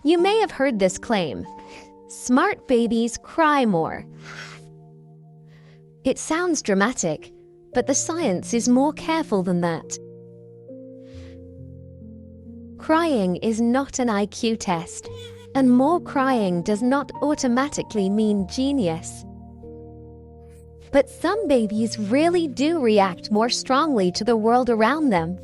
You may have heard this claim: smart babies cry more. It sounds dramatic, but the science is more careful than that. Crying is not an IQ test, and more crying does not automatically mean genius. But some babies really do react more strongly to the world around them.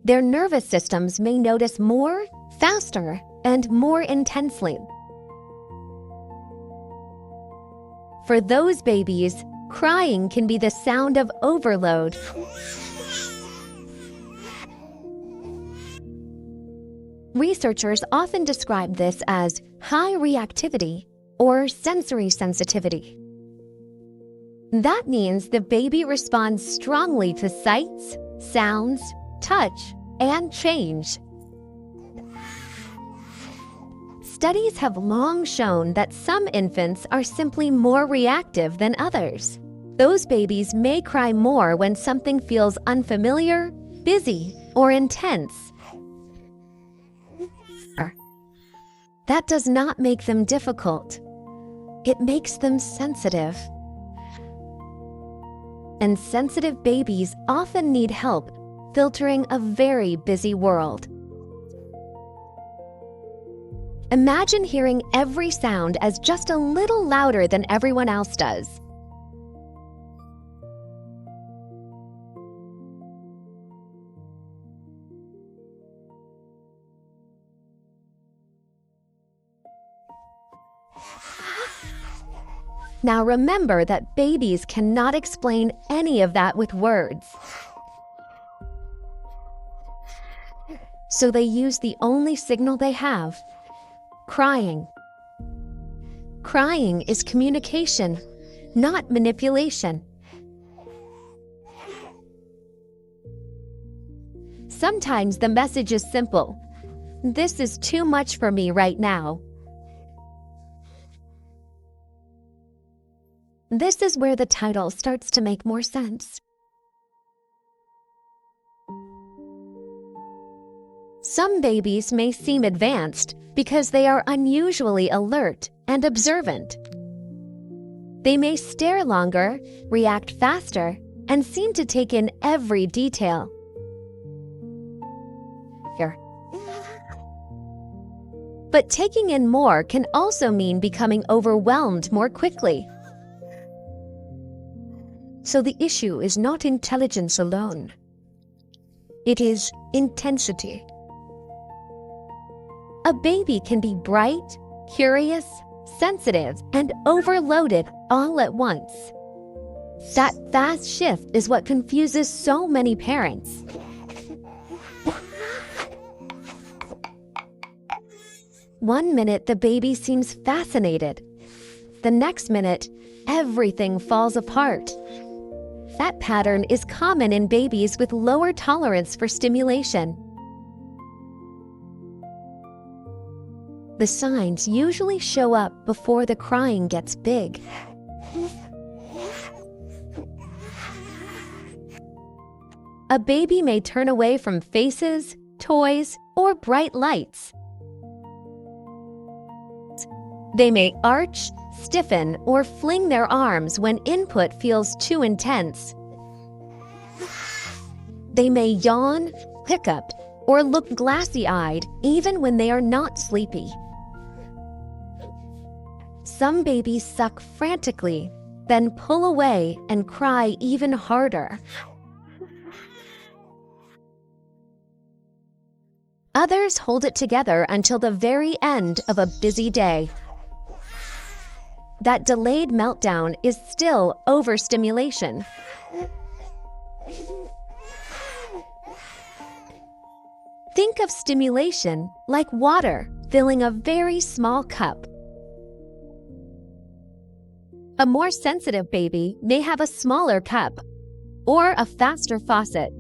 Their nervous systems may notice more, faster, and more intensely. For those babies, crying can be the sound of overload. Researchers often describe this as high reactivity or sensory sensitivity. That means the baby responds strongly to sights, sounds, touch, and change. Studies have long shown that some infants are simply more reactive than others. Those babies may cry more when something feels unfamiliar, busy, or intense. That does not make them difficult. It makes them sensitive. And sensitive babies often need help filtering a very busy world. Imagine hearing every sound as just a little louder than everyone else does. Now remember that babies cannot explain any of that with words. So they use the only signal they have: crying. Crying is communication, not manipulation. Sometimes the message is simple: this is too much for me right now. This is where the title starts to make more sense. Some babies may seem advanced because they are unusually alert and observant. They may stare longer, react faster, and seem to take in every detail. But taking in more can also mean becoming overwhelmed more quickly. So the issue is not intelligence alone. It is intensity. A baby can be bright, curious, sensitive, and overloaded all at once. That fast shift is what confuses so many parents. One minute the baby seems fascinated. The next minute, everything falls apart. That pattern is common in babies with lower tolerance for stimulation. The signs usually show up before the crying gets big. A baby may turn away from faces, toys, or bright lights. They may arch, stiffen, or fling their arms when input feels too intense. They may yawn, hiccup, or look glassy-eyed even when they are not sleepy. Some babies suck frantically, then pull away and cry even harder. Others hold it together until the very end of a busy day. That delayed meltdown is still overstimulation. Think of stimulation like water filling a very small cup. A more sensitive baby may have a smaller cup or a faster faucet.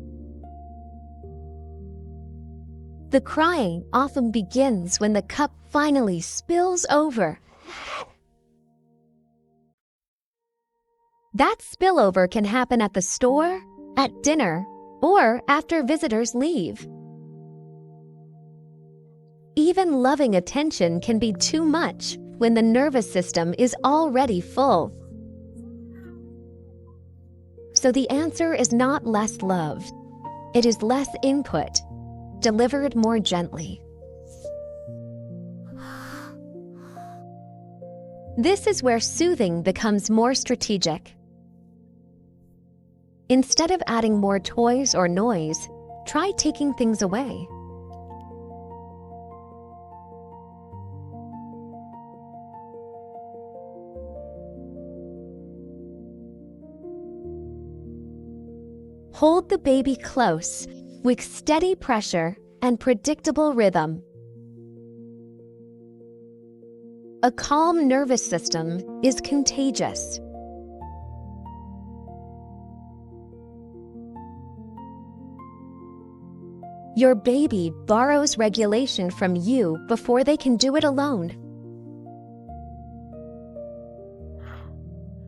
The crying often begins when the cup finally spills over. That spillover can happen at the store, at dinner, or after visitors leave. Even loving attention can be too much when the nervous system is already full. So the answer is not less love. It is less input, delivered more gently. This is where soothing becomes more strategic. Instead of adding more toys or noise, try taking things away. Hold the baby close with steady pressure and predictable rhythm. A calm nervous system is contagious. Your baby borrows regulation from you before they can do it alone.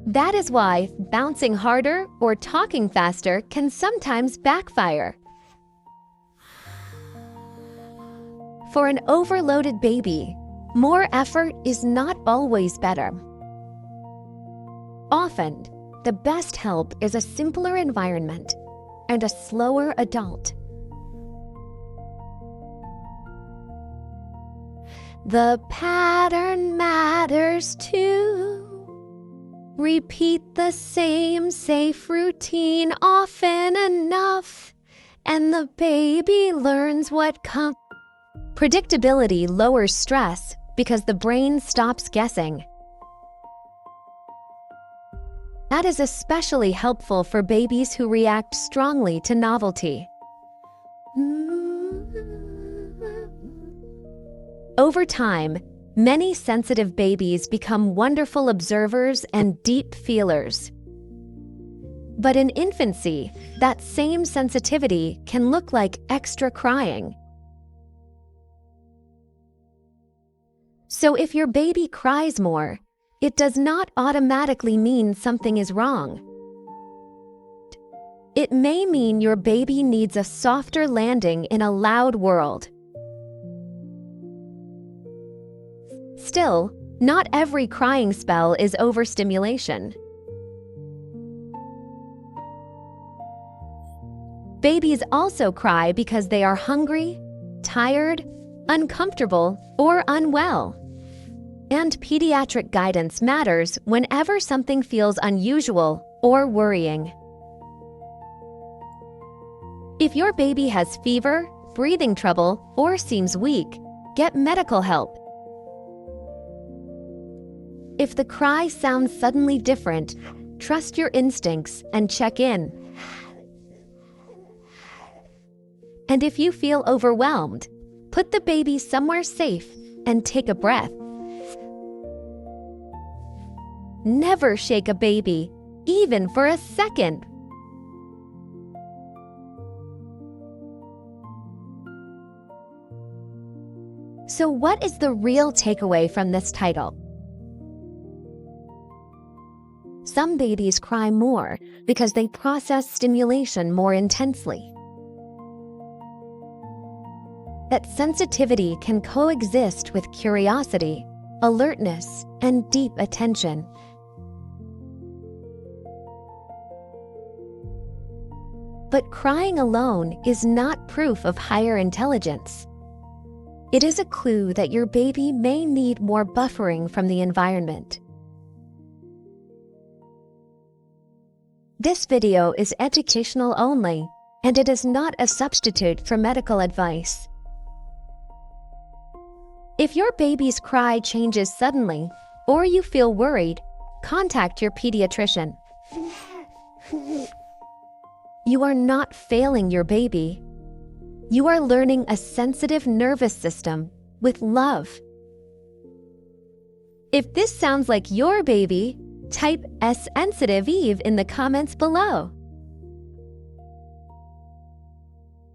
That is why bouncing harder or talking faster can sometimes backfire. For an overloaded baby, more effort is not always better. Often, the best help is a simpler environment and a slower adult. The pattern matters too. Repeat the same safe routine often enough, and the baby learns what comes. Predictability lowers stress because the brain stops guessing. That is especially helpful for babies who react strongly to novelty. Over time, many sensitive babies become wonderful observers and deep feelers. But in infancy, that same sensitivity can look like extra crying. So if your baby cries more, it does not automatically mean something is wrong. It may mean your baby needs a softer landing in a loud world. Still, not every crying spell is overstimulation. Babies also cry because they are hungry, tired, uncomfortable, or unwell. And pediatric guidance matters whenever something feels unusual or worrying. If your baby has fever, breathing trouble, or seems weak, get medical help. If the cry sounds suddenly different, trust your instincts and check in. And if you feel overwhelmed, put the baby somewhere safe and take a breath. Never shake a baby, even for a second. So what is the real takeaway from this title? Some babies cry more because they process stimulation more intensely. That sensitivity can coexist with curiosity, alertness, and deep attention. But crying alone is not proof of higher intelligence. It is a clue that your baby may need more buffering from the environment. This video is educational only, and it is not a substitute for medical advice. If your baby's cry changes suddenly, or you feel worried, contact your pediatrician. You are not failing your baby. You are learning a sensitive nervous system with love. If this sounds like your baby, type S-sensitive Eve in the comments below.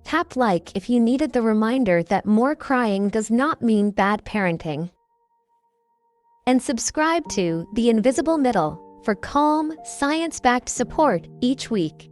Tap like if you needed the reminder that more crying does not mean bad parenting. And subscribe to The Invisible Middle for calm, science-backed support each week.